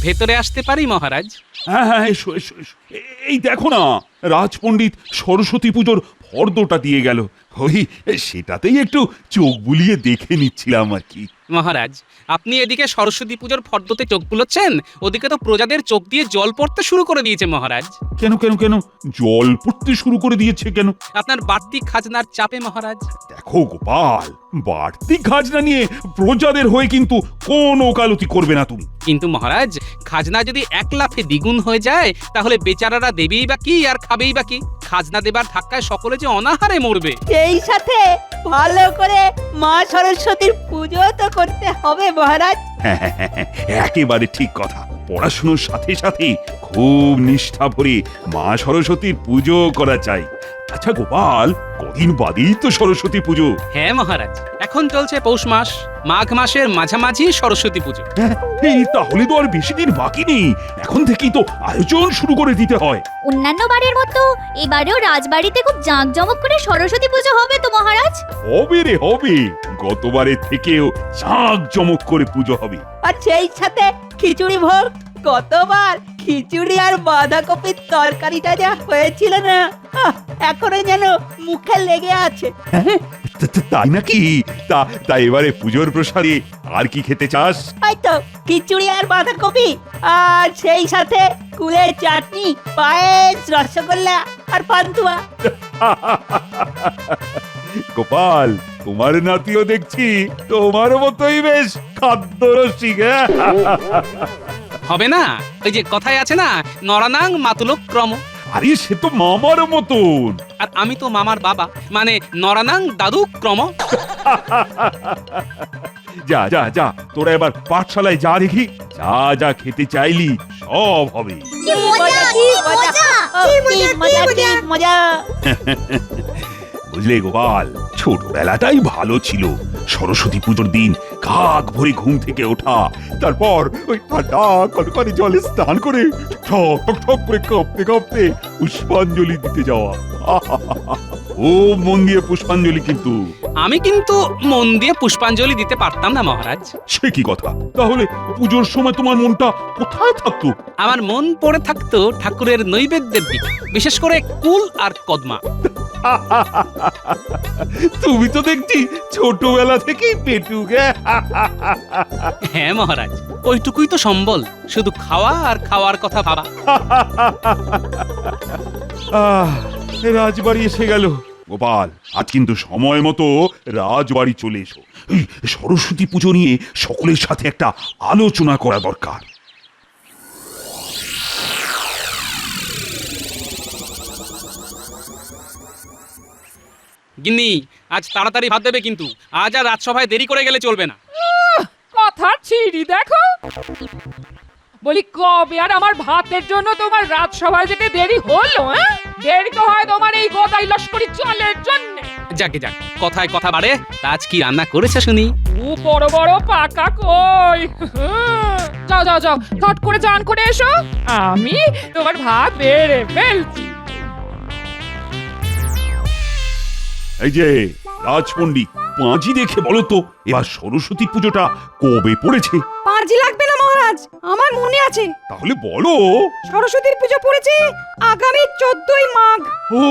ভেতরে আসতে পারি মহারাজ? হ্যাঁ হ্যাঁ, এসো এসো এসো। এই দেখো না, রাজপণ্ডিত সরস্বতী পুজোর ফর্দটা দিয়ে গেল। ওই সেটাতেই একটু চোখ বুলিয়ে দেখে নিচ্ছিলাম আর কি। মহারাজ, আপনি এদিকে সরস্বতী পুজোর ফর্দতে চোখ বুলোচ্ছেন, ওদিকে তো প্রজাদের চোখ দিয়ে জল পড়তে শুরু করে দিয়েছে মহারাজ। কেন কেন কেন জল পড়তে শুরু করে দিয়েছে কেন? আপনার বাড়তি খাজনার চাপে মহারাজ। দেখো গোপাল, বাড়তি খাজনা নিয়ে প্রজাদের হয়ে কিন্তু কোনো ওকালতি করবে না তুমি। কিন্তু মহারাজ, খাজনা যদি এক লাফে দ্বিগুণ হয়ে যায় তাহলে বেচারারা দেবেই বা কি আর খাবেই বা কি? খাজনা দেবার ধাক্কায় সকলে যে অনাহারে মরবে। সেই সাথে ভালো করে মা সরস্বতীর পুজো তো করতে হবে মহারাজ। হ্যাঁ, হ্যাঁ, হ্যাঁ, হ্যাঁ, একেবারে ঠিক কথা। পড়াশুনোর সাথে সাথে খুব নিষ্ঠা ভরে মা সরস্বতীর পুজো করা চাই। আচ্ছা গোপাল, কদিন বাদেই তো সরস্বতী পুজো। হ্যাঁ মহারাজ, এখন চলছে পৌষ মাস, মাঘ মাসের মাঝামাঝি সরস্বতী পুজো। হ্যাঁ, এই তাহলে তো আর বেশি দিন বাকি নেই। এখন থেকেই তো আয়োজন শুরু করে দিতে হয়। অন্যান্য বারের মতো এবারেও রাজবাড়িতে খুব জাঁকজমক করে সরস্বতী পুজো হবে তো মহারাজ? হবে রে হবে, গতবারের থেকেও জাঁকজমক করে পুজো হবে। আর সেই সাথে খিচুড়ি ভোগ। গতবার খিচুড়ি আর বাঁধাকপির তরকারিটা যা হয়েছিল না, এখনো যেন মুখে লেগে আছে। হ্যাঁ, তাই নাকি? তা এবারে পুজোর প্রসাদে আর কি খেতে চাস? হয়তো খিচুড়ি আর বাঁধাকপি, আর সেই সাথে কুলের চাটনি, পায়েস, রসগোল্লা আর পান্তুয়া। গোপাল, তোমার নাতিও দেখছি তোমার মতোই বেশ খাদ্যরসিক। হবে না? ওই যে কথায় আছে না, নরানাং মাতুলোক ক্রম। আরে সে তো মামার মতন। আর আমি তো মামার বাবা, মানে নরানাং দাদু ক্রম। যা যা যা, তোরা এবার পাঠশালায় যা দেখি। যা যা খেতে চাইলি সব হবে। কি মজা, কি মজা, কি মজা, কি মজা। বুঝলে গোপাল, ছোটবেলাটাই ভালো ছিল। সরস্বতী পুজোর দিন কাক ভরে ঘুম থেকে ওঠা, তারপর ওই ঠান্ডা কনকনে জলে স্নান করে ঠক ঠক ঠক করে কাঁপতে কাঁপতে পুষ্পাঞ্জলি দিতে যাওয়া। ও মন দিয়ে পুষ্পাঞ্জলি। কিন্তু আমি কিন্তু মন দিয়ে পুষ্পাঞ্জলি দিতে পারতাম না মহারাজ। সে কি কথা? তাহলে পুজোর সময় তোমার মনটা কোথায় থাকতো? আমার মন পড়ে থাকতো ঠাকুরের নৈবেদ্যের দিকে, বিশেষ করে কুল আর কদমা। তুমি তো দেখছি ছোটবেলা থেকেই পেটুক। হ্যাঁ মহারাজ, ওইটুকুই তো সম্বল, শুধু খাওয়া আর খাওয়ার কথা ভাবা। রাজবাড়ি এসে গেল। গোপাল, আজ কিন্তু সময় মতো রাজবাড়ি চলে এসো। এই সরস্বতী পুজো নিয়ে সকলের সাথে একটা আলোচনা করা দরকার। গিন্নি, আজ তাড়াতাড়ি ভাত দেবে কিন্তু, আজ আর রাজসভায় দেরি করে গেলে চলবে না। কথা ছিড়ি দেখো, বলি কবে আর আমার ভাতের জন্য তোমার রাজসভায় যেতে দেরি হলো? দেরি তো হয় তোমার এই গোদাই লস্করি চালের জন্য। যাকে যাক, কথায় কথা বাড়ে। তা আজ কি রান্না করেছে শুনি? বড় বড় পাকা কই। যাও যাও যাও, চট করে চান করে এসো, আমি তোমার ভাত বেড়ে ফেলছি। এই যে রাজপণ্ডিত, পাঁজি দেখে বলো তো, এবার সরস্বতী পুজোটা কবে পড়েছে? পাঁজি লাগবে না মহারাজ, আমার মনে আছে। তাহলে বলো। সরস্বতীর পুজো পড়েছে আগামী 14ই মাঘ। ও,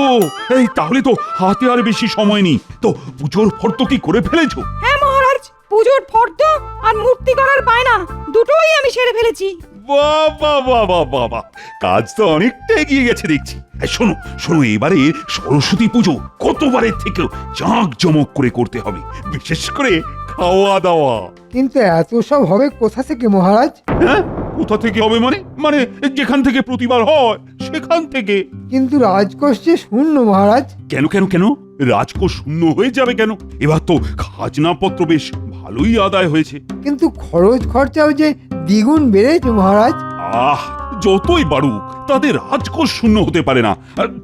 এই তাহলে তো হাতে আর বেশি সময় নেই। তো পুজোর ফর্দ কি করে ফেলেছো? হ্যাঁ মহারাজ, পুজোর ফর্দ আর মূর্তি করার বায়না দুটোই আমি সেরে ফেলেছি। বাবা বাবা বাবা, কাজ তো অনেকটা এগিয়ে গেছে দেখছি। শোনো শোনো, এবারে সরস্বতী পুজো কতবারের থেকেও জাঁকজমক করে করতে হবে, বিশেষ করে খাওয়া দাওয়া। কিন্তু এত সব হবে কোথা থেকে মহারাজ? হ্যাঁ, কোথা থেকে হবে মানে? মানে যেখান থেকে প্রতিবার হয় সেখান থেকে। কিন্তু রাজকোষ যে শূন্য মহারাজ। কেন কেন কেন? রাজকোষ শূন্য হয়ে যাবে কেন? এবার তো খাজনাপত্র বেশ ভালোই আদায় হয়েছে। কিন্তু খরচ খরচাও যে দ্বিগুণ বেড়েছে মহারাজ। যতই বাড়ুক তাদের রাজকোষ শূন্য হতে পারে না।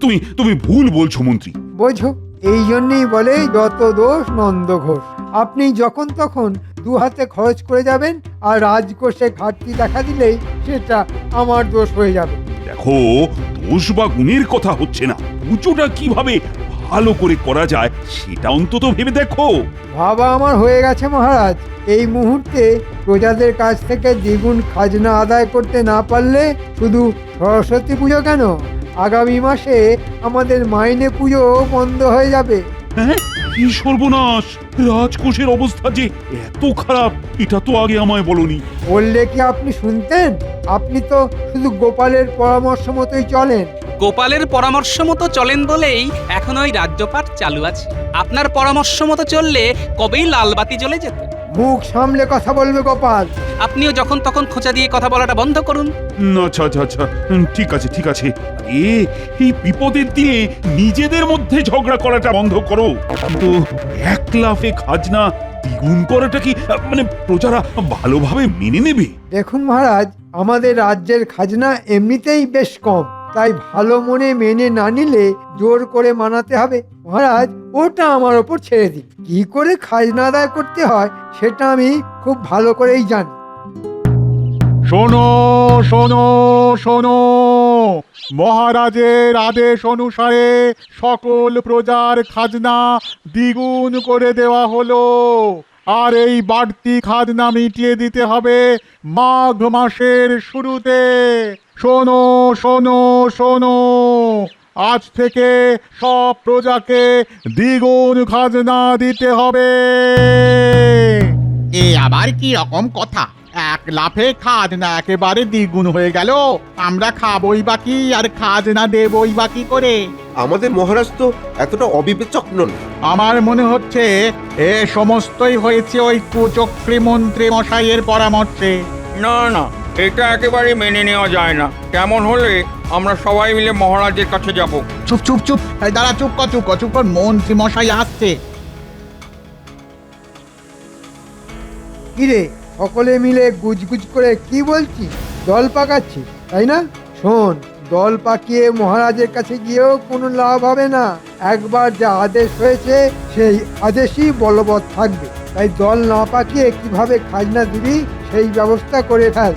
তুমি তুমি ভুল বলছো মন্ত্রী। বোঝো, এই জন্যই বলে যত দোষ নন্দ ঘোষ। আপনি যখন তখন দু হাতে খরচ করে যাবেন, আর রাজকোষে ঘাটতি দেখা দিলেই সেটা আমার দোষ হয়ে যাবে। দেখো, দোষ বা গুণের কথা হচ্ছে না, পুজোটা কিভাবে ভালো করে করা যায় সেটা অন্তত ভেবে দেখো। বাবা আমার হয়ে গেছে মহারাজ। এই মুহূর্তে প্রজাদের কাছ থেকে দ্বিগুণ খাজনা আদায় করতে না পারলে শুধু সরস্বতী পুজো কেন, আগামী মাসে আমাদের মাইনে পুজো বন্ধ হয়ে যাবে। হ্যাঁ, কি সর্বনাশ! রাজকোষের অবস্থা যে এত খারাপ এটা তো আগে আমায় বলনি। বললে কি আপনি শুনতেন? আপনি তো শুধু গোপালের পরামর্শ মতোই চলেন। গোপালের পরামর্শ মতো চলেন বলেই এখন ওই রাজ্যপাট চালু আছে। আপনার পরামর্শ মতো চললে কবেই লালবাতি জ্বলে যেত। মুখ সামলে কথা বলবে গোপাল। আপনিও যখন তখন খোঁচা দিয়ে কথা বলাটা বন্ধ করুন। আচ্ছা আচ্ছা আচ্ছা, ঠিক আছে ঠিক আছে। এই বিপদের দিনে নিজেদের মধ্যে ঝগড়া করাটা বন্ধ করো। কিন্তু 1 লাফে খাজনা দ্বিগুণ করাটা কি মানে প্রজারা ভালোভাবে মেনে নেবে? দেখুন মহারাজ, আমাদের রাজ্যের খাজনা এমনিতেই বেশ কম, তাই ভালো মনে মেনে না নিলে জোর করে মানাতে হবে। মহারাজ, ওটা আমার ওপর ছেড়ে দিন। কি করে খাজনা আদায় করতে হয় সেটা আমি খুব ভালো করেই জানি। শোনো শোনো শোনো, মহারাজের আদেশ অনুসারে সকল প্রজার খাজনা দ্বিগুণ করে দেওয়া হলো। আর এই বাড়তি খাজনা মিটিয়ে দিতে হবে মাঘ মাসের শুরুতে। শোনো শোনো শোনো, আজ থেকে সব প্রজাকে দ্বিগুণ খাজনা দিতে হবে। এ আবার কি রকম কথা? 1 লাফে খাজনা একেবারে দ্বিগুণ হয়ে গেল। আমরা খাবই বাকি আর খাজনা দেবই বাকি করে। আমাদের মহারাজ তো এতটা অবিবেচক নন। আমার মনে হচ্ছে এ সমস্তই হয়েছে ওই কুচক্রী মন্ত্রী মশাইয়ের পরামর্শে। না না, এটা একেবারে মেনে নেওয়া যায় না। কেমন হলে আমরা সবাই মিলে মহারাজের কাছে যাব। চুপ চুপ চুপ, এই দাঁড়া, চুপ কর চুপ কর চুপ কর, মন্ত্রী মশাই আসছে। কিরে, সকলে মিলে গুজগুজ করে কি বলছি? দল পাকাচ্ছি, তাই না? শোন, দল পাকিয়ে মহারাজের কাছে গিয়েও কোনো লাভ হবে না। একবার যা আদেশ হয়েছে সেই আদেশই বলবৎ থাকবে। তাই দল না পাকিয়ে কিভাবে খাজনা দিবি সেই ব্যবস্থা করে ফেল।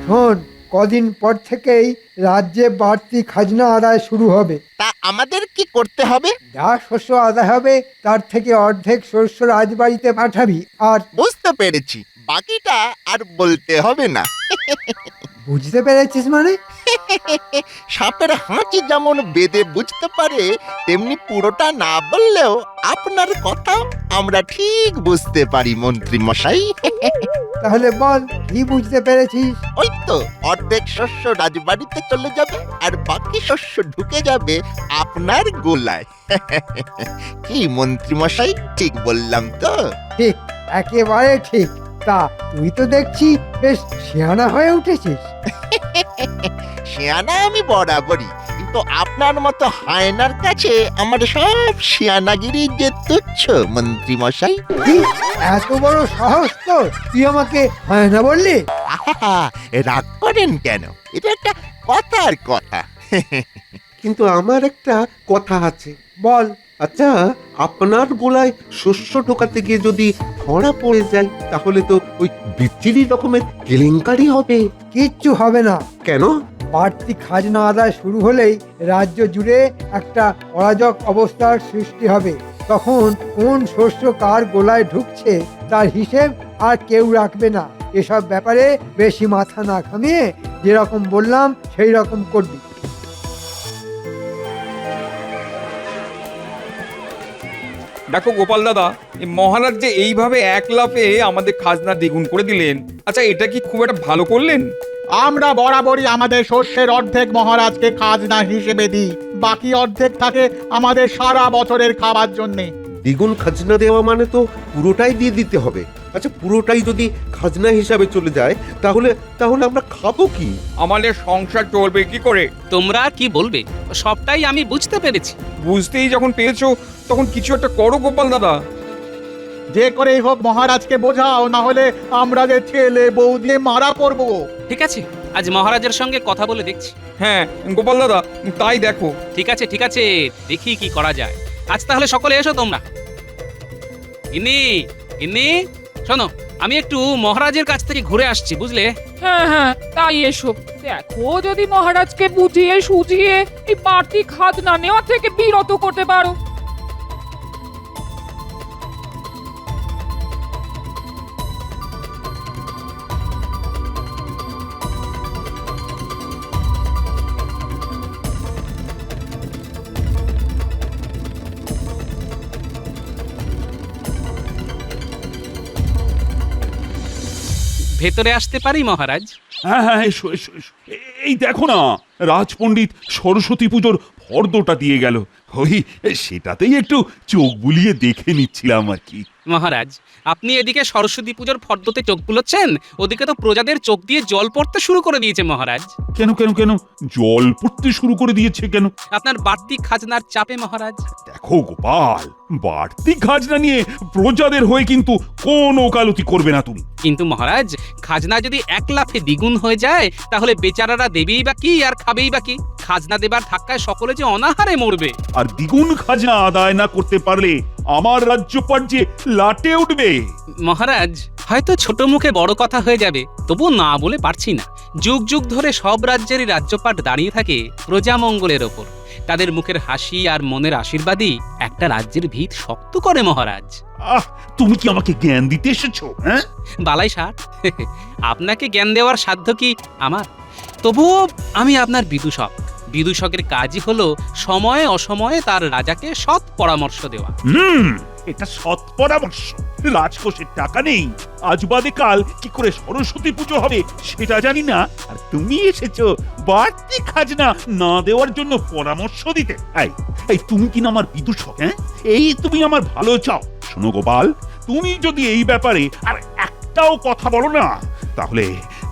শোন, কদিন পর থেকেই রাজ্যে বাড়তি খাজনা আদায় শুরু হবে। তা আমাদের কি করতে হবে? যা শস্য আদায় হবে তার থেকে অর্ধেক শস্য রাজবাড়িতে পাঠাবি। আর বুঝতে পেরেছি, বাকিটা আর বলতে হবে না। বুঝতে পেরেছিস মানে? সাপের হাঁচি যেমন বেদে বুঝতে পারে, তেমনি পুরোটা না বললেও আপনার কথা আমরা ঠিক বুঝতে পারি মন্ত্রী মশাই। তাহলে বল, কি বুঝতে পেরেছিস? ওই তো, অর্ধেক শস্য রাজবাড়িতে চলে যাবে আর বাকি শস্য ঢুকে যাবে আপনার গোলায়। কি মন্ত্রী মশাই, ঠিক বললাম তো? ঠিক, একেবারে ঠিক। তা তুই তো দেখছি বেশ শিয়ানা হয়ে উঠেছিস। শিয়ানা আমি বরাবরই, কিন্তু আপনার মতো হায়নার কাছে আমার সব শিয়ানাগিরি যে তুচ্ছ মন্ত্রী মশাই। কি এত বড় সাহস তোর? তুই আমাকে হয় না বললি? আহা, রাগ করেন কেন? এটা একটা কথার কথা। কিন্তু আমার একটা কথা আছে। বল। আচ্ছা, আপনার গোলায় শস্য ঢোকাতে গিয়ে যদি ধরা পড়ে যায় তাহলে তো ওই বিচ্ছিরি রকমের কেলেঙ্কারি হবে। কিচ্ছু হবে না। কেন? বাড়তি খাজনা আদায় শুরু হলেই রাজ্য জুড়ে একটা অরাজক অবস্থার সৃষ্টি হবে। তখন কোন শস্য কার গোলায় ঢুকছে তার হিসেব আর কেউ রাখবে না। এসব ব্যাপারে বেশি মাথা না ঘামিয়ে যেরকম বললাম সেই রকম করবি। দেখো গোপাল দাদা, এই মহারাজ যে এইভাবে 1 লাফে আমাদের খাজনা দ্বিগুণ করে দিলেন, আচ্ছা এটা কি খুব একটা ভালো করলেন? আমরা বরাবরই আমাদের শস্যের অর্ধেক মহারাজকে খাজনা হিসেবে দিই, বাকি অর্ধেক থাকে আমাদের সারা বছরের খাবার জন্যে। দ্বিগুণ খাজনা দেওয়া মানে তো পুরোটাই দিয়ে দিতে হবে। আচ্ছা, পুরোটাই যদি খাজনা হিসাবে চলে যায় তাহলে তাহলে আমরা খাবো কি? আমাদের সংসার চলবে কি করে? তোমরা আর কি বলবে, সবটাই আমি বুঝতে পেরেছি। বুঝতেই যখন পেরেছো তখন কিছু একটা করো গোপাল দাদা। যে করেই হোক মহারাজকে বোঝাও, না হলে আমরা যে ছেলে বউ দিয়ে মারা পড়বো। ঠিক আছে, আজ মহারাজের সঙ্গে কথা বলে দেখছি। হ্যাঁ গোপাল দাদা, তাই দেখো। ঠিক আছে ঠিক আছে, দেখি কি করা যায়। আজ তাহলে সকলে এসো তোমরা। ইনি ইনি শোনো, আমি একটু মহারাজের কাছ থেকে ঘুরে আসছি, বুঝলে? হ্যাঁ হ্যাঁ, তাই এসো। দেখো যদি মহারাজকে বুঝিয়ে সুঝিয়ে এই বাড়তি খাজনা নেওয়া থেকে বিরত করতে পারো। ভেতরে আসতে পারি মহারাজ? হ্যাঁ হ্যাঁ, এসো এসো এসো। এই দেখো না, রাজপণ্ডিত সরস্বতী পুজোর ফর্দটা দিয়ে গেল। ওই সেটাতেই একটু চোখ বুলিয়ে দেখে নিচ্ছিলাম আর কি। মহারাজ, আপনি এদিকে সরস্বতী পুজোর ফর্দতে চোখ বুলোচ্ছেন, ওদিকে তো প্রজাদের চোখ দিয়ে জল পড়তে শুরু করে দিয়েছে মহারাজ। কেন কেন কেন জল পড়তে শুরু করে দিয়েছে কেন? আপনার বাড়তি খাজনার চাপে মহারাজ। দেখো গোপাল, বাড়তি খাজনা নিয়ে প্রজাদের হয়ে কিন্তু কোনো ওকালতি করবে না তুমি। কিন্তু মহারাজ, খাজনা যদি এক লাফে দ্বিগুণ হয়ে যায় তাহলে বেচারারা দেবেই বা কি আর খাবেই বা কি? খাজনা দেবার ধাক্কায় সকলে যে অনাহারে মরবে। আর দ্বিগুণ খাজনা আদায় না করতে পারলে আমার রাজ্যপাট যে লাটে উঠবে। মহারাজ, হয়তো ছোট মুখে বড় কথা হয়ে যাবে, তবু না বলে পারছি না। যুগ যুগ ধরে সব রাজ্যেরই রাজ্যপাট দাঁড়িয়ে থাকে প্রজামঙ্গলের ওপর। তাদের মুখের হাসি আর মনের আশীর্বাদই একটা রাজ্যের ভিত শক্ত করে মহারাজ। তুমি কি আমাকে জ্ঞান দিতে এসেছো? হ্যাঁ, বালাই ষাট, আপনাকে জ্ঞান দেওয়ার সাধ্য কি আমার? তবুও আমি আপনার বিদূষক। বিদূষকের কাজই হলো সময়ে অসময়ে তার রাজাকে সৎ পরামর্শ দেওয়া। এটা সৎ পরামর্শ। রাজকোষের টাকা নেই, আজ বাদে কাল কি করে সরস্বতী পুজো হবে সেটা জানি না, আর তুমি এসেছো বাড়তি খাজনা না দেওয়ার জন্য পরামর্শ দিতে। এই তুমি কিনা আমার বিদূষক? হ্যাঁ, এই তুমি আমার ভালো চাও? শোনো গোপাল, তুমি যদি এই ব্যাপারে আর একটাও কথা বলো না, তাহলে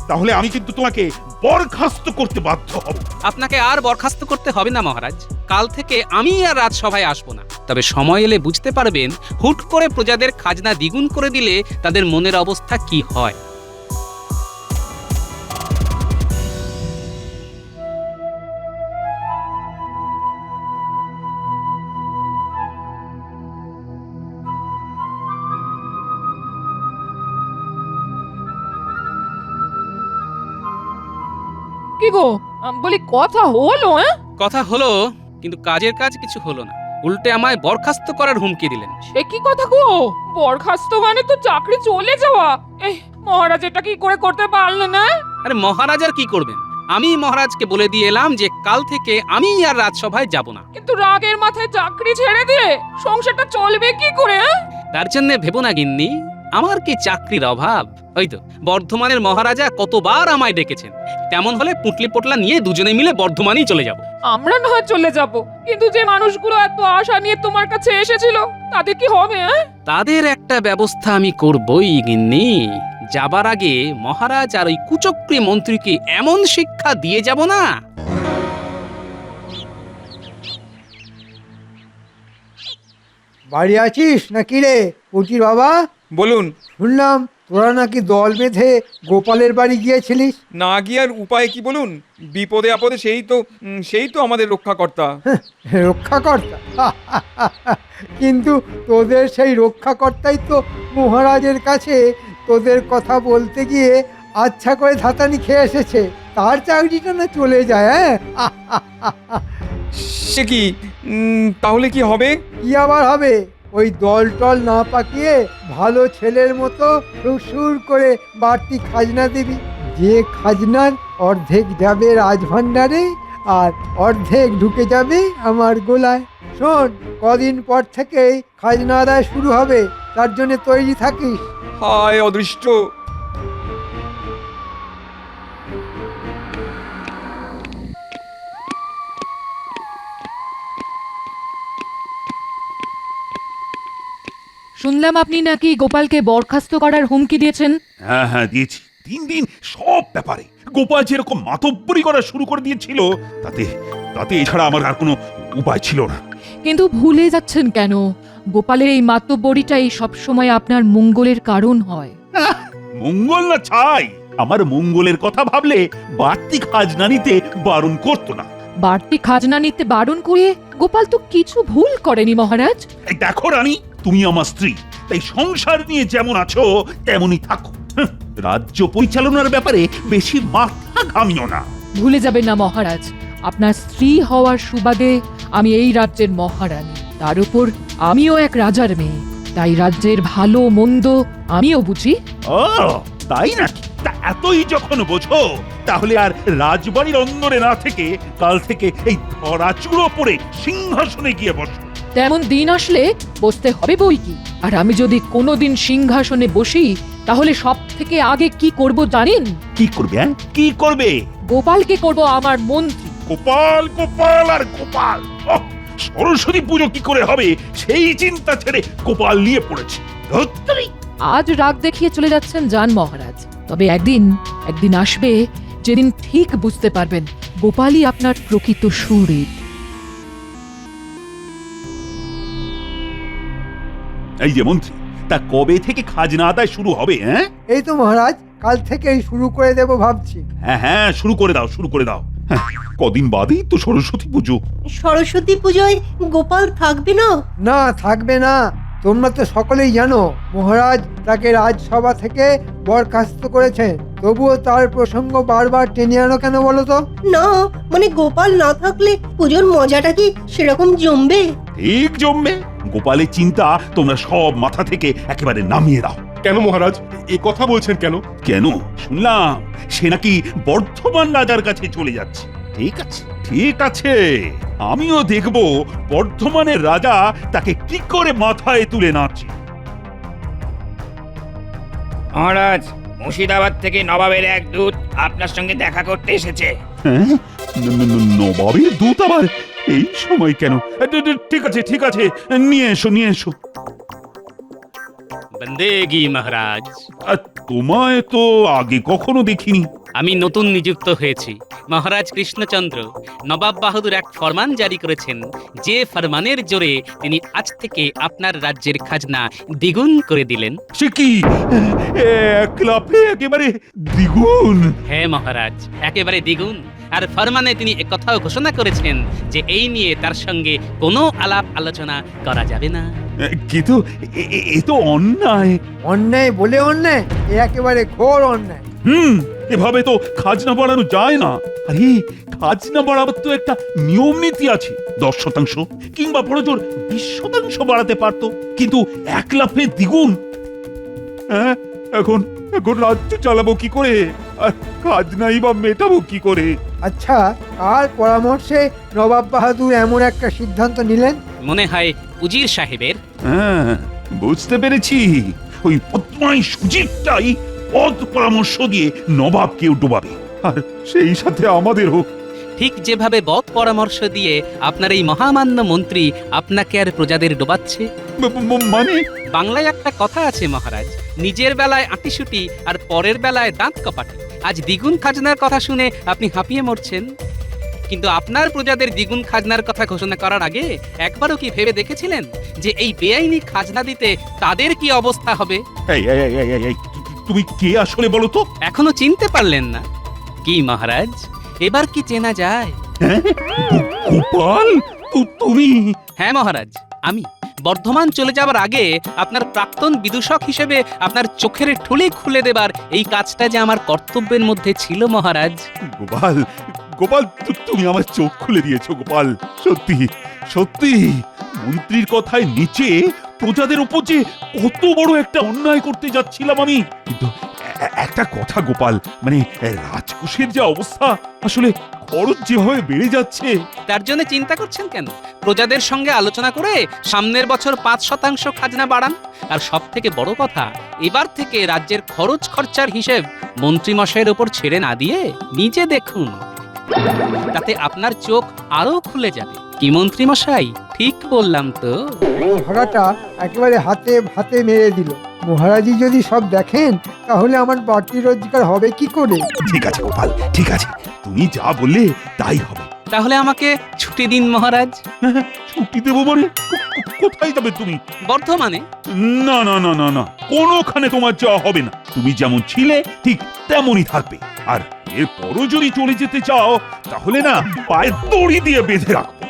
তাহলে আমি কিন্তু তোমাকে বরখাস্ত করতে বাধ্য হব। আপনাকে আর বরখাস্ত করতে হবে না মহারাজ। কাল থেকে আমি আর রাজসভায় আসবো না। তবে সময় এলে বুঝতে পারবেন, হুট করে প্রজাদের খাজনা দ্বিগুণ করে দিলে তাদের মনের অবস্থা কি হয়। কি গো, বলি কথা হলো? কথা হলো, কিন্তু কাজের কাজ কিছু হলো না। উল্টে আমায় বরখাস্ত করার হুমকি দিলেন। সে কি কথা গো? বরখাস্ত মানে তো চাকরি চলে যাওয়া। এই মহারাজ এটা কি করে করতে পারলেন না? আরে মহারাজ আর কি করবেন? আমি মহারাজকে বলে দিয়ে এলাম যে কাল থেকে আমি আর রাজসভায় যাব না। কিন্তু রাগের মাথায় চাকরি ছেড়ে দিয়ে সংসারটা চলবে কি করে? তার জন্য ভেবো না গিন্নি, আমার কি চাকরির অভাব? ওই তো বর্ধমানের মহারাজা কতবার আমায় ডেকেছেন। তেমন হলে পুটলি পোটলা নিয়ে দুজনে মিলে বর্ধমানেই চলে যাব। আমরা না হয় চলে যাব, কিন্তু যে মানুষগুলো এত আশা নিয়ে তোমার কাছে এসেছিল তাদের কি হবে? তাদের একটা ব্যবস্থা আমি করবই গিন্নি। যাবার আগে মহারাজ আর ওই কুচক্রী মন্ত্রীকে এমন শিক্ষা দিয়ে যাব না। বাড়ি আছিস নাকি রে পুটির বাবা? বলুন। শুনলাম তোরা নাকি দল বেঁধে গোপালের বাড়ি গিয়েছিলিস। না গিয়ে আর উপায় কি বলুন? বিপদে আপদে সেই তো আমাদের রক্ষাকর্তা। রক্ষাকর্তা? কিন্তু তোদের সেই রক্ষাকর্তাই তো মহারাজের কাছে তোদের কথা বলতে গিয়ে আচ্ছা করে ধাতানি খেয়ে এসেছে। তার চাকরিটা না চলে যায়। হ্যাঁ, সে কি? তাহলে কি হবে? কি আবার হবে? ওই দল টল না পাকিয়ে ভালো ছেলের মতো সুর করে বাড়তি খাজনা দিবি। যে খাজনার অর্ধেক যাবে রাজভাণ্ডারে আর অর্ধেক ঢুকে যাবে আমার গোলায়। শোন, কদিন পর থেকেই খাজনা আদায় শুরু হবে, তার জন্য তৈরি থাকিস। হায় অদৃষ্ট! শুনলাম আপনি নাকি গোপালকে বরখাস্ত করার হুমকি দিয়েছেন। হ্যাঁ হ্যাঁ, দিয়েছি। 3 দিন সব ব্যাপারে গোপাল যেরকম মাতব্বরি করা শুরু করে দিয়েছিল, তাতে এছাড়া আমার আর কোনো উপায় ছিল না। কিন্তু ভুলে যাচ্ছেন কেন? গোপালের এই মাতব্বরিটাই সবসময় আপনার মঙ্গলের কারণ হয়। মঙ্গল না ছাই, আমার মঙ্গলের কথা ভাবলে বাড়তি খাজনা নিতে বারণ করতো না। বাড়তি খাজনা নিতে বারণ করে গোপাল তো কিছু ভুল করেনি মহারাজ। এই দেখো রানী, তুমি আমার স্ত্রী, তাই সংসার নিয়ে যেমন আছো তেমনই থাকো। রাজ্য পরিচালনার ব্যাপারে বেশি মাথা ঘামিও না। ভুলে যাবেন না মহারাজ, আপনার স্ত্রী হওয়ার সুবাদে আমি এই রাজ্যের মহারানী, তার উপর আমিও এক রাজার মেয়ে, তাই রাজ্যের ভালো মন্দ আমিও বুঝি। ও তাই নাকি? তা এতই যখন বোঝো তাহলে আর রাজবাড়ির অন্দরে না থেকে কাল থেকে এই ধরাচুড়ো পড়ে সিংহাসনে গিয়ে বসো। তেমন দিন আসলে বসতে হবে বই কি। আর আমি যদি কোনোদিন সিংহাসনে বসি তাহলে সব থেকে আগে কি করব জানেন? কি করবে? কি করবে? গোপালকে করব আমার মন্ত্রী। গোপাল গোপাল আর গোপাল, সরস্বতী পুজো কি করে হবে সেই চিন্তা ছেড়ে গোপাল নিয়ে পড়েছে। ধুত্তেরি। আজ রাগ দেখিয়ে চলে যাচ্ছেন যান মহারাজ, তবে একদিন আসবে যেদিন ঠিক বুঝতে পারবেন গোপালই আপনার প্রকৃত সুহৃদ। এই যে মন্ত্রী, তা কবে থেকে খাজনা আদায় শুরু হবে? হ্যাঁ এই তো মহারাজ, কাল থেকেই শুরু করে দেব ভাবছি। হ্যাঁ শুরু করে দাও, শুরু করে দাও। হ্যাঁ, কদিন বাদেই তো সরস্বতী পুজো। সরস্বতী পুজোয় গোপাল থাকবে না? না, থাকবে না। তোমরা তো সকলেই জানো মহারাজ তাকে রাজসভা থেকে বরখাস্ত করেছেন, তবুও তার প্রসঙ্গ বারবার টেনে আনো কেন বলো তো? না, মানে গোপাল না থাকলে পুজোর মজাটা কি সেরকম জমবে? ঠিক জমবে। গোপালের চিন্তা তোমরা সব মাথা থেকে একেবারে নামিয়ে দাও। কেন মহারাজ এ কথা বলছেন কেন? কেন? শুনলাম সে নাকি বর্ধমান রাজার কাছে চলে যাচ্ছে। ঠিক আছে, ঠিক আছে, আমিও দেখব বর্ধমানের রাজা তাকে কি করে মাথায় তুলে নাচে। মহারাজ, মুর্শিদাবাদ থেকে নবাবের এক দূত আপনার সঙ্গে দেখা করতে এসেছে। হ্যাঁ? নবাবের দূত আবার এই সময় কেন? ঠিক আছে, ঠিক আছে, নিয়ে এসো, নিয়ে এসো। বন্দেগি মহারাজ। তোমায় তো আগে কখনো দেখিনি। আমি নতুন নিযুক্ত হয়েছি। মহারাজ কৃষ্ণচন্দ্র নবাব বাহাদুর এক ফরমান জারি করেছেন, যে ফরমানের জোরে তিনি আজ থেকে আপনার রাজ্যের খাজনা দ্বিগুণ করে দিলেন। সে কি এক লাফে একেবারে দ্বিগুণ? হ্যাঁ মহারাজ, একেবারে দ্বিগুণ। আর ফরমানে তিনি একথাও ঘোষণা করেছেন যে এই নিয়ে তার সঙ্গে কোনো আলাপ আলোচনা করা যাবে না। কিন্তু এ তো অন্যায়। অন্যায় বলে অন্যায়? এ একেবারে ঘোর অন্যায়। এভাবে তো খাজনা বাড়ানো যায় না। আরে খাজনা বাড়াবার তো একটা নিয়ম নীতি আছে। 10% কিংবা বড় জোর 20% বাড়াতে পারতো, কিন্তু এক লাফে দ্বিগুণ। হ্যাঁ, এখন রাজ্য চালাবো কি করে? আর খাজনাই বা মেটাবো কি করে? আচ্ছা, কার পরামর্শে নবাব বাহাদুর এমন একটা সিদ্ধান্ত নিলেন? মনে হয় উজির সাহেবের। হ্যাঁ, বুঝতে পেরেছি। ওই বদমাই সুজিতটাই পদ পরামর্শ দিয়ে নবাবকে ডোবাবে, আর সেই সাথে আমাদেরও। ঠিক যেভাবে বদ পরামর্শ দিয়ে আপনার এই মহামান্য মন্ত্রী আপনাকে আর প্রজাদের ডোবাচ্ছে। মানে? বাংলায় একটা কথা আছে মহারাজ, নিজের বেলায় আঁটিসুটি আর পরের বেলায় দাঁত কপাটি। আজ দ্বিগুণ খাজনার কথা শুনে আপনি হাঁপিয়ে মরছেন, কিন্তু আপনার প্রজাদের দ্বিগুণ খাজনার কথা ঘোষণা করার আগে একবারও কি ভেবে দেখেছিলেন যে এই বেআইনি খাজনা দিতে তাদের কি অবস্থা হবে? তুমি কে আসলে বলো তো? এখনো চিনতে পারলেন না? কি মহারাজ, এবার কি চেনা যায়? গোপাল, তুমি? হ্যাঁ মহারাজ, আমি। বর্ধমান চলে যাবার আগে আপনার প্রাক্তন বিদূষক হিসেবে আপনার চোখের ঠুলি খুলে দেবার এই কাজটা যে আমার কর্তব্যের মধ্যে ছিল মহারাজ। গোপাল, গোপাল, তুমি আমার চোখ খুলে দিয়েছো গোপাল। সত্যি সত্যি মন্ত্রীর কথায় নিচে প্রজাদের উপর যে কত বড় একটা অন্যায় করতে যাচ্ছিলাম আমি। কিন্তু একটা কথা গোপাল, মানে রাজকোষের যে অবস্থা, আসলে খরচ যেভাবে বেড়ে যাচ্ছে। তার জন্য চিন্তা করছেন কেন? প্রজাদের সঙ্গে আলোচনা করে সামনের বছর 5% খাজনা বাড়ান। আর সব থেকে বড় কথা, এবার থেকে রাজ্যের খরচ খরচার হিসেব মন্ত্রীমশাইয়ের উপর ছেড়ে না দিয়ে নিজে দেখুন, তাতে আপনার চোখ আরো খুলে যাবে। কি মন্ত্রীমশাই, ঠিক বললাম তো? ধরাটা একেবারে হাতে ভাতে মেরে দিল। মহারাজই যদি সব দেখেন তাহলে আমার বাড়তি রোজগার হবে কি করে? ঠিক আছে গোপাল, ঠিক আছে, তুমি যা বললে তাই হবে। তাহলে আমাকে ছুটি দিন মহারাজ। ছুটি দেবো মানে? কোথায় যাবে তুমি? বর্ধমানে। না না না না না, কোনোখানে তোমার যাওয়া হবে না। তুমি যেমন ছিলে ঠিক তেমনই থাকবে। আর এরপরও যদি চলে যেতে চাও তাহলে না পায়ে দড়ি দিয়ে বেঁধে রাখবো।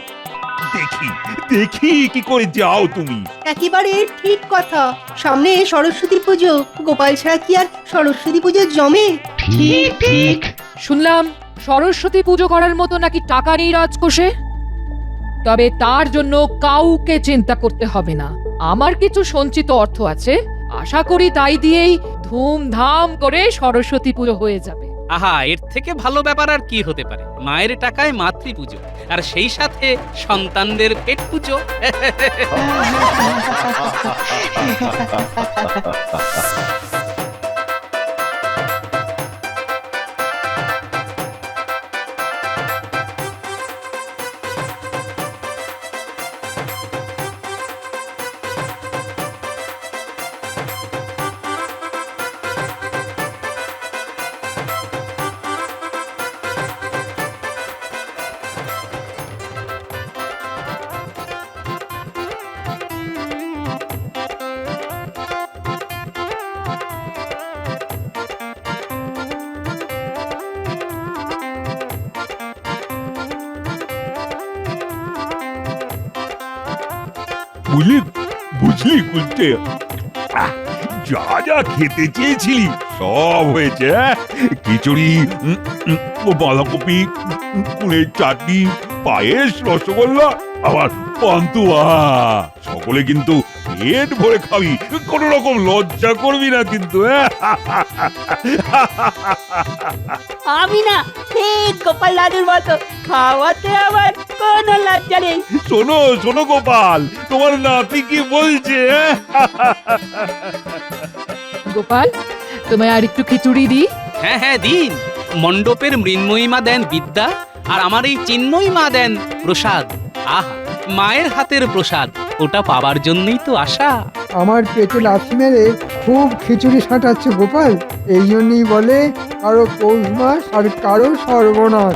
দেখি দেখি কি করে যাও তুমি। একেবারে ঠিক কথা। সামনে সরস্বতী পুজো, গোপাল ছাড়া কি আর সরস্বতী পুজো জমে? ঠিক ঠিক। শুনলাম সরস্বতী পুজো করার মতো নাকি টাকা নেই রাজকোষে। তবে তার জন্য কাউকে চিন্তা করতে হবে না, আমার কিছু সঞ্চিত অর্থ আছে। আশা করি তাই দিয়েই ধুমধাম করে সরস্বতী পুজো হয়ে যাবে। আহা, এর থেকে ভালো ব্যাপার আর কি হতে পারে? মায়ের টাকায় মাতৃ পুজো, আর সেই সাথে সন্তানদের পেট পুজো। বুঝলি বুঝলি বুঝতে যা যা খেতে চেয়েছিলি সব হয়েছে। খিচুড়ি, বাঁধাকপি, কুলের চাটনি, পায়েস, রসগোল্লা, আবার পান্তুয়া। সকলে কিন্তু পেট ভরে খাবি, কোনো রকম লজ্জা করবি না কিন্তু। আমি না ঠিক গোপাল দাদুর মতো খাওয়াতে আমার কোনো লজ্জা নেই। শোনো শোনো গোপাল, তোমার নাতি কি বলছে? গোপাল, তোমায় আর একটু খিচুড়ি দিই? হ্যাঁ হ্যাঁ দিন। মণ্ডপের মৃন্ময়ী মা দেন বিদ্যা, আর আমার এই চিন্ময়ী মা দেন প্রসাদ। আহা, মায়ের হাতের প্রসাদ, ওটা পাবার জন্যই তো আশা। আমার পেটে লাথি মেরে খুব খিচুড়ি সাঁটাচ্ছে গোপাল। এই জন্যই বলে কারো পৌষ মাস আর কারো সর্বনাশ।